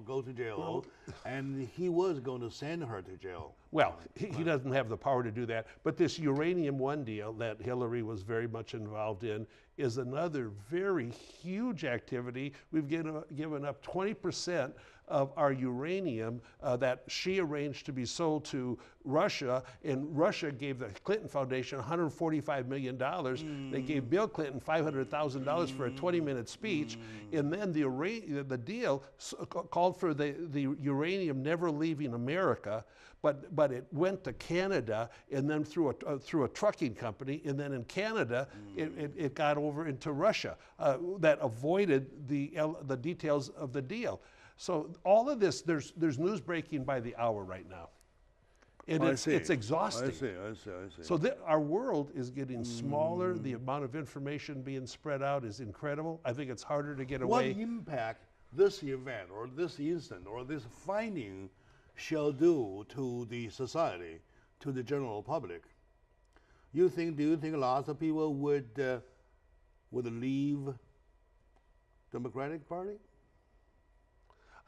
[SPEAKER 1] go to jail, and he was going to send her to jail.
[SPEAKER 2] Well, he doesn't have the power to do that, but this Uranium One deal that Hillary was very much involved in is another very huge activity. We've given up 20% of our uranium that she arranged to be sold to Russia, and Russia gave the Clinton Foundation $145 million. They gave Bill Clinton $500,000 for a 20-minute speech, and then the deal called for the uranium never leaving America, but it went to Canada, and then through a trucking company, and then in Canada it got over into Russia. That avoided the details of the deal. So all of this, there's news breaking by the hour right now. And it's exhausting.
[SPEAKER 1] I see.
[SPEAKER 2] So our world is getting smaller. The amount of information being spread out is incredible. I think it's harder to get away.
[SPEAKER 1] What impact this event or this incident or this finding shall do to the society, to the general public? Do you think lots of people would leave Democratic Party?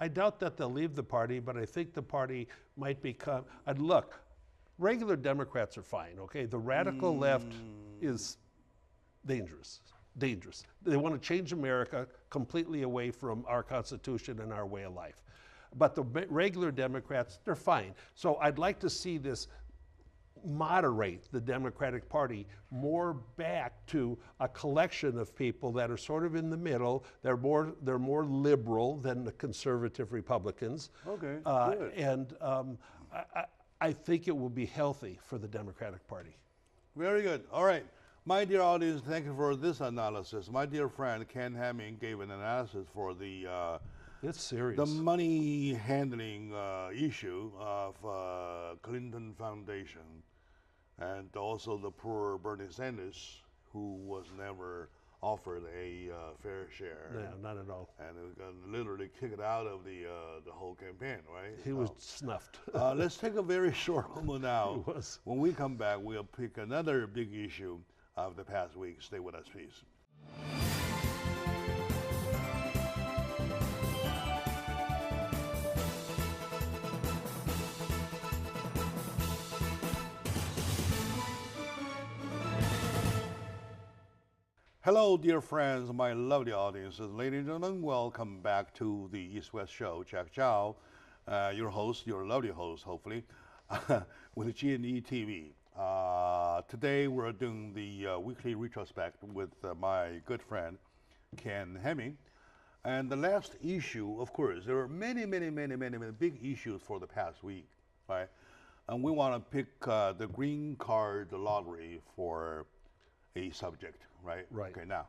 [SPEAKER 2] I doubt that they'll leave the party, but I think the party might become, and look, regular Democrats are fine, okay? The radical left is dangerous. They want to change America completely away from our Constitution and our way of life. But the regular Democrats, they're fine. So I'd like to see this moderate the Democratic Party more back to a collection of people that are sort of in the middle. They're more liberal than the conservative Republicans.
[SPEAKER 1] Okay, good.
[SPEAKER 2] And I think it will be healthy for the Democratic Party.
[SPEAKER 1] Very good. All right. My dear audience, thank you for this analysis. My dear friend Ken Hemming gave an analysis for
[SPEAKER 2] it's serious.
[SPEAKER 1] The money handling issue of Clinton Foundation, and also the poor Bernie Sanders, who was never offered a fair share.
[SPEAKER 2] No, not at all.
[SPEAKER 1] And it got literally kicked out of the whole campaign, right?
[SPEAKER 2] He was snuffed.
[SPEAKER 1] Let's take a very short moment now.
[SPEAKER 2] He was.
[SPEAKER 1] When we come back, we'll pick another big issue of the past week. Stay with us, please. Hello, dear friends, my lovely audiences. Ladies and gentlemen, welcome back to the East-West Show. Jack Chow, your host, your lovely host, hopefully, with G&E TV. Today, we're doing the weekly retrospect with my good friend, Ken Hemming. And the last issue, of course, there are many big issues for the past week, right? And we want to pick the green card lottery for a subject. Right. Okay. Now,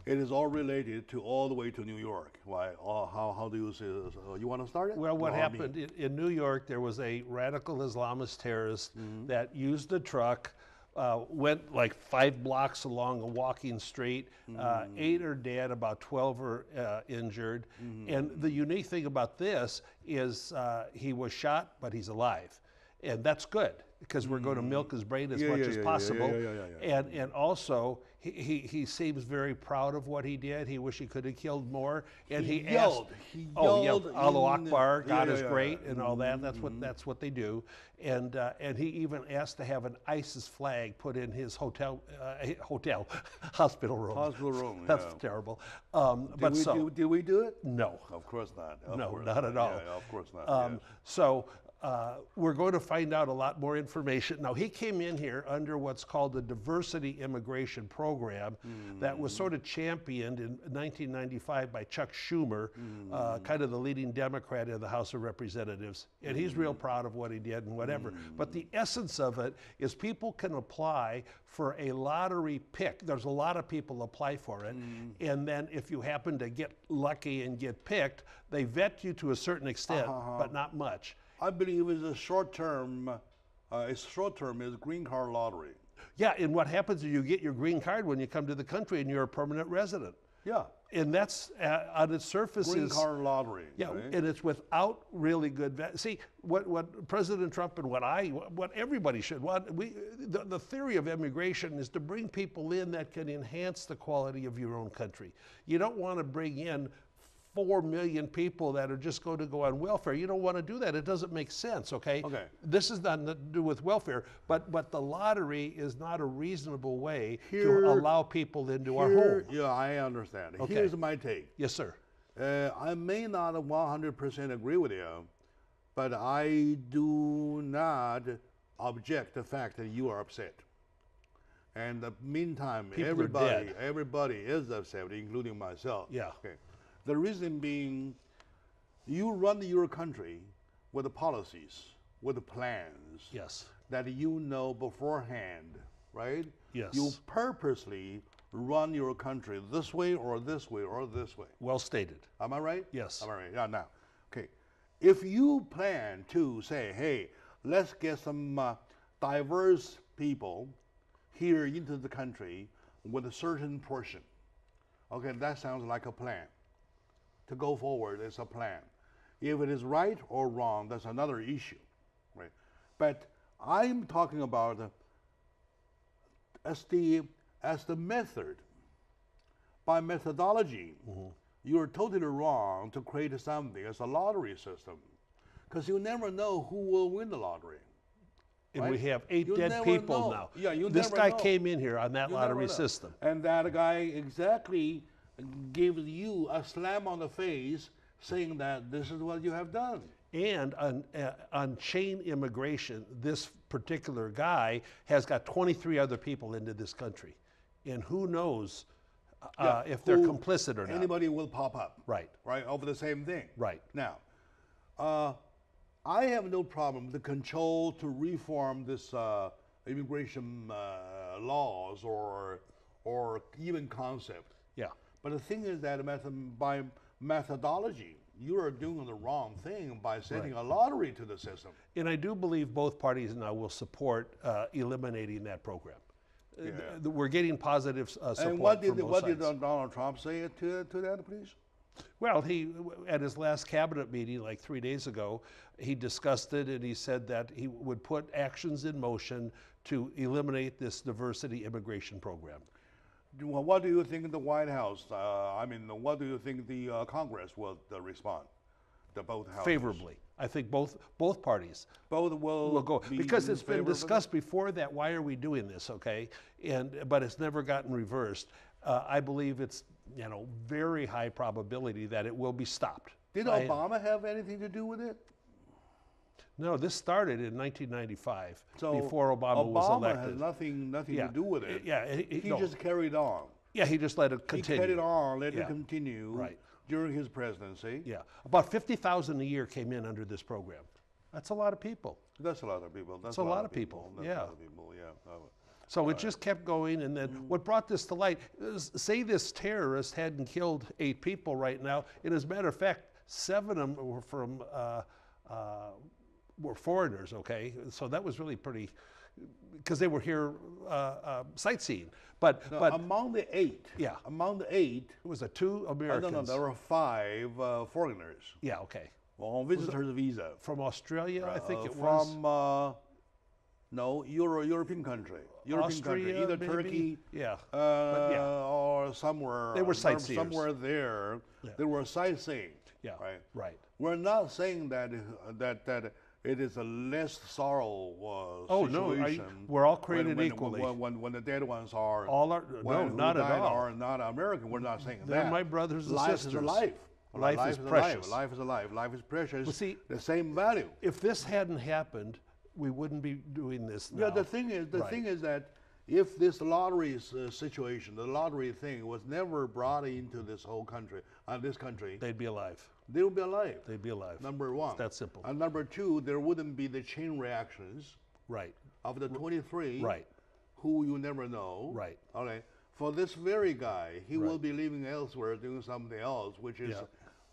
[SPEAKER 1] it is all related to all the way to New York. Why? How do you say this? You want to start it?
[SPEAKER 2] Well, what happened in New York? There was a radical Islamist terrorist that used a truck, went like 5 blocks along a walking street. 8 are dead, about 12 are injured. And the unique thing about this is he was shot, but he's alive, and that's good, because we're going to milk his brain as much as possible. And also, he seems very proud of what he did. He wished he could have killed more. And he yelled, Allahu Akbar, God is great, and all that. That's what they do. And he even asked to have an ISIS flag put in his hospital room.
[SPEAKER 1] Hospital room.
[SPEAKER 2] That's terrible.
[SPEAKER 1] Did we do it?
[SPEAKER 2] No.
[SPEAKER 1] Of course not.
[SPEAKER 2] Not at all.
[SPEAKER 1] Yeah, of course not.
[SPEAKER 2] So we're going to find out a lot more information. Now, he came in here under what's called the Diversity Immigration Program that was sort of championed in 1995 by Chuck Schumer, kind of the leading Democrat in the House of Representatives. And he's real proud of what he did and whatever. But the essence of it is people can apply for a lottery pick. There's a lot of people apply for it. And then if you happen to get lucky and get picked, they vet you to a certain extent, but not much.
[SPEAKER 1] I believe it's a short-term, is green card lottery.
[SPEAKER 2] Yeah, and what happens is you get your green card when you come to the country and you're a permanent resident.
[SPEAKER 1] Yeah.
[SPEAKER 2] And that's, on its surface
[SPEAKER 1] green card lottery.
[SPEAKER 2] Yeah,
[SPEAKER 1] right?
[SPEAKER 2] and it's without really good, see, what President Trump and what everybody should want, the theory of immigration is to bring people in that can enhance the quality of your own country. You don't want to bring in 4 million people that are just going to go on welfare. You don't want to do that. It doesn't make sense, okay?
[SPEAKER 1] Okay.
[SPEAKER 2] This is nothing to do with welfare, but the lottery is not a reasonable way to allow people into our home.
[SPEAKER 1] Yeah, I understand.
[SPEAKER 2] Okay.
[SPEAKER 1] Here's my take.
[SPEAKER 2] Yes, sir.
[SPEAKER 1] I may not 100% agree with you, but I do not object the fact that you are upset. And in the meantime, everybody is upset, including myself.
[SPEAKER 2] Yeah.
[SPEAKER 1] Okay. The reason being, you run your country with the policies, with the plans.
[SPEAKER 2] Yes.
[SPEAKER 1] That you know beforehand, right?
[SPEAKER 2] Yes.
[SPEAKER 1] You purposely run your country this way or this way or this way.
[SPEAKER 2] Well stated.
[SPEAKER 1] Am I right?
[SPEAKER 2] Yes.
[SPEAKER 1] Am I right? Yeah, now, okay. If you plan to say, hey, let's get some diverse people here into the country with a certain portion, okay, that sounds like a plan. To go forward is a plan. If it is right or wrong, that's another issue, right? But I'm talking about as the method. By methodology, you're totally wrong to create something as a lottery system, because you never know who will win the lottery.
[SPEAKER 2] And
[SPEAKER 1] right?
[SPEAKER 2] we have 8 dead people now.
[SPEAKER 1] Yeah,
[SPEAKER 2] this guy came in here on that lottery system.
[SPEAKER 1] And that guy exactly gives you a slam on the face saying that this is what you have done.
[SPEAKER 2] And on chain immigration, this particular guy has got 23 other people into this country. And who knows if they're complicit or not.
[SPEAKER 1] Anybody will pop up.
[SPEAKER 2] Right.
[SPEAKER 1] Right, over the same thing.
[SPEAKER 2] Right.
[SPEAKER 1] Now, I have no problem with the reform this immigration laws or even concept.
[SPEAKER 2] Yeah.
[SPEAKER 1] But the thing is that by methodology, you are doing the wrong thing by setting a lottery to the system.
[SPEAKER 2] And I do believe both parties now will support eliminating that program.
[SPEAKER 1] Yeah.
[SPEAKER 2] We're getting positive support
[SPEAKER 1] and what did
[SPEAKER 2] from both sides.
[SPEAKER 1] Donald Trump say to that, please?
[SPEAKER 2] Well, he, at his last cabinet meeting like 3 days ago, he discussed it and he said that he would put actions in motion to eliminate this diversity immigration program.
[SPEAKER 1] Well, what do you think the White House, what do you think the Congress will respond? The both houses?
[SPEAKER 2] Favorably. I think both parties
[SPEAKER 1] both will
[SPEAKER 2] go. Because it's been discussed before that, why are we doing this, okay? But it's never gotten reversed. I believe it's very high probability that it will be stopped.
[SPEAKER 1] Did Obama have anything to do with it?
[SPEAKER 2] No, this started in 1995,
[SPEAKER 1] so
[SPEAKER 2] before Obama was elected.
[SPEAKER 1] Obama has nothing to do with it.
[SPEAKER 2] Yeah,
[SPEAKER 1] he just carried on.
[SPEAKER 2] Yeah, he just let it continue.
[SPEAKER 1] He carried on, let it continue
[SPEAKER 2] right.
[SPEAKER 1] during his presidency.
[SPEAKER 2] Yeah, about 50,000 a year came in under this program. That's a lot of people.
[SPEAKER 1] That's a lot of people.
[SPEAKER 2] That's a lot of people.
[SPEAKER 1] That's a lot of people, yeah.
[SPEAKER 2] So it just kept going, and then what brought this to light is, say this terrorist hadn't killed 8 people right now, and as a matter of fact, 7 of them were from were foreigners, okay? So that was really pretty, because they were here sightseeing. But
[SPEAKER 1] among the 8, it
[SPEAKER 2] was 2 Americans.
[SPEAKER 1] No, there were 5 foreigners.
[SPEAKER 2] Yeah, okay.
[SPEAKER 1] Well, on visitor's visa.
[SPEAKER 2] From Australia, I think it was.
[SPEAKER 1] From European country.
[SPEAKER 2] Austria,
[SPEAKER 1] either
[SPEAKER 2] maybe?
[SPEAKER 1] Turkey, or somewhere.
[SPEAKER 2] They were sightseers.
[SPEAKER 1] Somewhere there, they were sightseeing.
[SPEAKER 2] Yeah, right.
[SPEAKER 1] We're not saying that it is a less sorrow situation.
[SPEAKER 2] No, we're all created equally.
[SPEAKER 1] When the dead ones are
[SPEAKER 2] not at all.
[SPEAKER 1] Are not American. We're not saying that.
[SPEAKER 2] They're my brothers and sisters.
[SPEAKER 1] Life is life.
[SPEAKER 2] Life is precious.
[SPEAKER 1] Life is alive. Life is precious.
[SPEAKER 2] But see,
[SPEAKER 1] the same value.
[SPEAKER 2] If this hadn't happened, we wouldn't be doing this now.
[SPEAKER 1] Yeah, the thing is that if this lottery situation, the lottery thing, was never brought into this whole country, this country,
[SPEAKER 2] they'd be alive.
[SPEAKER 1] They would be alive.
[SPEAKER 2] They'd be alive.
[SPEAKER 1] Number one.
[SPEAKER 2] It's that simple.
[SPEAKER 1] And number two, there wouldn't be the chain reactions.
[SPEAKER 2] Right.
[SPEAKER 1] Of the 23.
[SPEAKER 2] Right.
[SPEAKER 1] Who you never know.
[SPEAKER 2] Right.
[SPEAKER 1] All right. For this very guy, he will be living elsewhere, doing something else, which is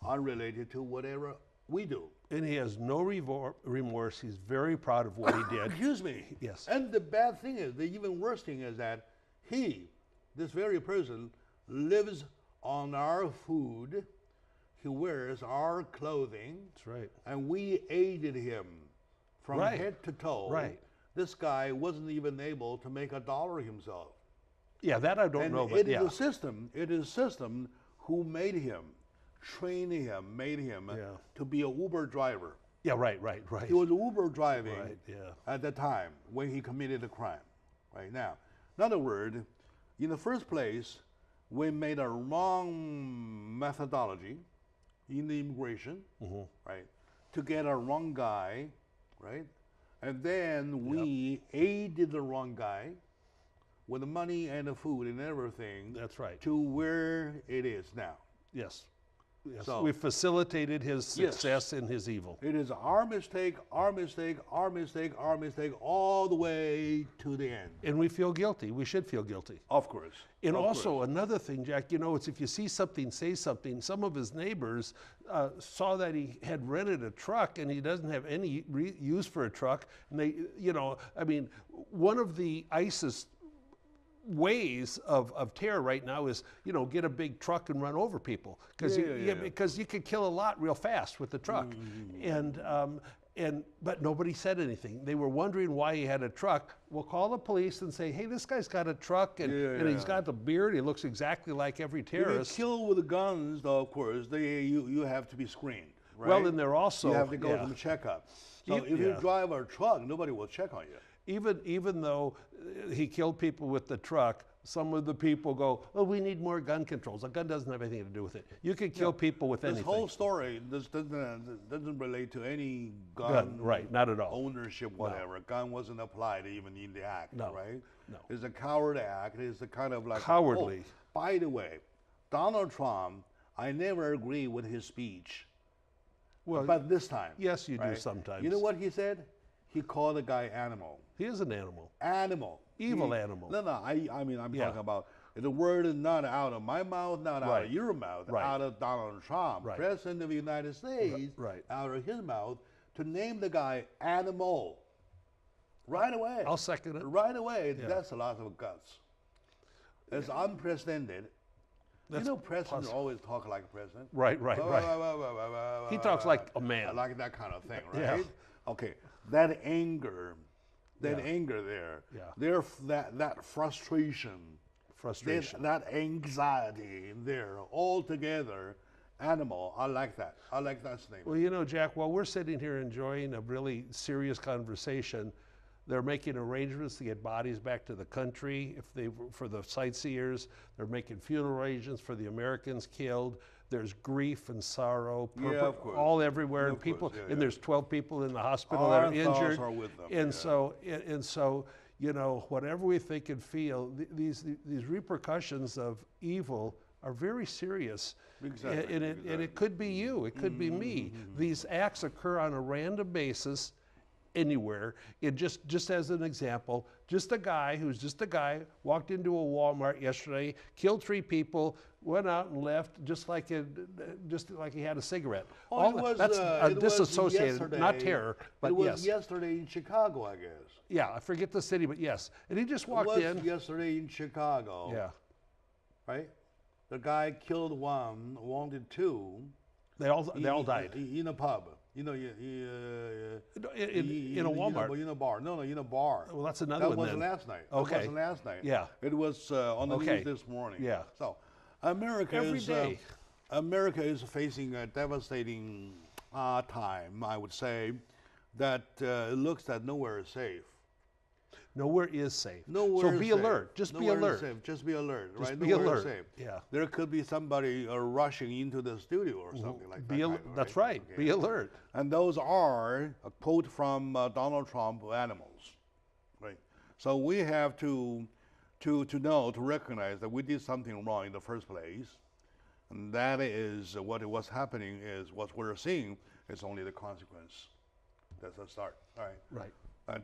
[SPEAKER 1] unrelated to whatever we do.
[SPEAKER 2] And he has no remorse. He's very proud of what he did.
[SPEAKER 1] Excuse me.
[SPEAKER 2] Yes.
[SPEAKER 1] And the bad thing is, the even worse thing is that this very person, lives on our food. He wears our clothing.
[SPEAKER 2] That's right.
[SPEAKER 1] And we aided him from head to toe.
[SPEAKER 2] Right.
[SPEAKER 1] This guy wasn't even able to make $1 himself.
[SPEAKER 2] Yeah, that I don't know, but
[SPEAKER 1] it is the system who made him, trained him, made him to be an Uber driver.
[SPEAKER 2] Yeah, right.
[SPEAKER 1] He was Uber driving
[SPEAKER 2] at
[SPEAKER 1] the time when he committed the crime. Right now, in other words, in the first place, we made a wrong methodology in the immigration, right, to get a wrong guy, right, and then we aided the wrong guy with the money and the food and everything.
[SPEAKER 2] That's right.
[SPEAKER 1] To where it is now.
[SPEAKER 2] Yes. Yes.
[SPEAKER 1] So,
[SPEAKER 2] we facilitated his success in his evil.
[SPEAKER 1] It is our mistake, our mistake, our mistake, our mistake, all the way to the end.
[SPEAKER 2] And we feel guilty. We should feel guilty.
[SPEAKER 1] Of course.
[SPEAKER 2] And also another thing, Jack, you know, it's if you see something, say something. Some of his neighbors saw that he had rented a truck and he doesn't have any use for a truck. And they, you know, I mean, one of the ISIS ways of terror right now is, you know, get a big truck and run over people because because you could kill a lot real fast with the truck. But nobody said anything. They were wondering why he had a truck. We'll call the police and say, hey, this guy's got a truck and he's got the beard. He looks exactly like every terrorist.
[SPEAKER 1] If you kill with the guns, though, of course, you have to be screened. Right?
[SPEAKER 2] Well, and they're also
[SPEAKER 1] you have to go to the checkup. So if you drive a truck, nobody will check on you.
[SPEAKER 2] Even though he killed people with the truck, some of the people go, oh, we need more gun controls. A gun doesn't have anything to do with it. You can kill people with anything.
[SPEAKER 1] This whole story doesn't relate to any gun
[SPEAKER 2] right, not at all.
[SPEAKER 1] Ownership, whatever. No. Gun wasn't applied even in the act, right?
[SPEAKER 2] No.
[SPEAKER 1] It's a coward act. It's a kind of like...
[SPEAKER 2] Cowardly.
[SPEAKER 1] Oh, by the way, Donald Trump, I never agree with his speech.
[SPEAKER 2] Well,
[SPEAKER 1] but this time.
[SPEAKER 2] Yes, you do sometimes.
[SPEAKER 1] You know what he said? He called the guy animal.
[SPEAKER 2] He is an animal.
[SPEAKER 1] Animal.
[SPEAKER 2] Evil animal.
[SPEAKER 1] No, I mean, I'm talking about, the word is not out of my mouth, not out of your mouth, out of Donald Trump, President of the United States, out of his mouth, to name the guy animal. Right away.
[SPEAKER 2] I'll second it.
[SPEAKER 1] Right away. Yeah. That's a lot of guts. It's unprecedented. You know, presidents always talk like a president.
[SPEAKER 2] Right. He talks like a man.
[SPEAKER 1] Like that kind of thing, right? Yeah. Okay. That anger there, that frustration, that anxiety there, all together, animal. I like that. I like that statement.
[SPEAKER 2] Well, you know, Jack, while we're sitting here enjoying a really serious conversation, they're making arrangements to get bodies back to the country for the sightseers. They're making funeral arrangements for the Americans killed. There's grief and sorrow, all everywhere, and people. And there's 12 people in the hospital that are injured.
[SPEAKER 1] Are with them.
[SPEAKER 2] And so, you know, whatever we think and feel, these repercussions of evil are very serious.
[SPEAKER 1] Exactly.
[SPEAKER 2] And it could be you. It could be me. These acts occur on a random basis. Anywhere. Just as an example, just a guy walked into a Walmart yesterday, killed 3 people, went out and left just like he had a cigarette. That's disassociated, not terror, but
[SPEAKER 1] it was yesterday in Chicago, I guess.
[SPEAKER 2] Yeah, I forget the city, but yes. And he just walked in.
[SPEAKER 1] It was yesterday in Chicago.
[SPEAKER 2] Yeah.
[SPEAKER 1] Right? The guy killed 1, wounded 2.
[SPEAKER 2] They all died.
[SPEAKER 1] In a pub. You know,
[SPEAKER 2] in a Walmart.
[SPEAKER 1] In a bar. No, in a bar.
[SPEAKER 2] Well, that's another one.
[SPEAKER 1] That wasn't last night.
[SPEAKER 2] Okay.
[SPEAKER 1] That wasn't last night.
[SPEAKER 2] Yeah.
[SPEAKER 1] It was on the news this morning.
[SPEAKER 2] Yeah.
[SPEAKER 1] So, America is facing a devastating time, I would say, that it looks that nowhere is safe.
[SPEAKER 2] Nowhere is safe.
[SPEAKER 1] Nowhere
[SPEAKER 2] so be
[SPEAKER 1] safe.
[SPEAKER 2] alert. Just
[SPEAKER 1] Nowhere
[SPEAKER 2] be alert.
[SPEAKER 1] Safe. Just be alert.
[SPEAKER 2] Just
[SPEAKER 1] right?
[SPEAKER 2] be
[SPEAKER 1] Nowhere
[SPEAKER 2] alert.
[SPEAKER 1] Safe.
[SPEAKER 2] Yeah.
[SPEAKER 1] There could be somebody rushing into the studio or something like that.
[SPEAKER 2] That's right. Okay. Be alert.
[SPEAKER 1] And those are a quote from Donald Trump, animals. Right. So we have to know, to recognize that we did something wrong in the first place. And that is what's happening is what we're seeing is only the consequence. That's the start. All right.
[SPEAKER 2] Right.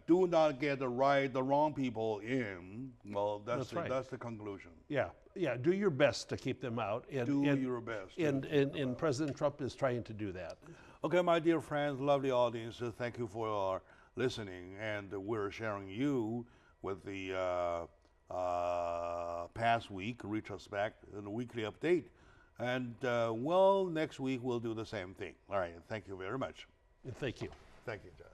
[SPEAKER 1] Do not get the wrong people in. Well, that's the conclusion.
[SPEAKER 2] Yeah, yeah. Do your best to keep them out.
[SPEAKER 1] Do your best.
[SPEAKER 2] And President Trump is trying to do that.
[SPEAKER 1] Okay, my dear friends, lovely audience, thank you for listening. And we're sharing you with the past week retrospect and a weekly update. And well, next week we'll do the same thing. All right. Thank you very much.
[SPEAKER 2] Thank you.
[SPEAKER 1] Thank you, John.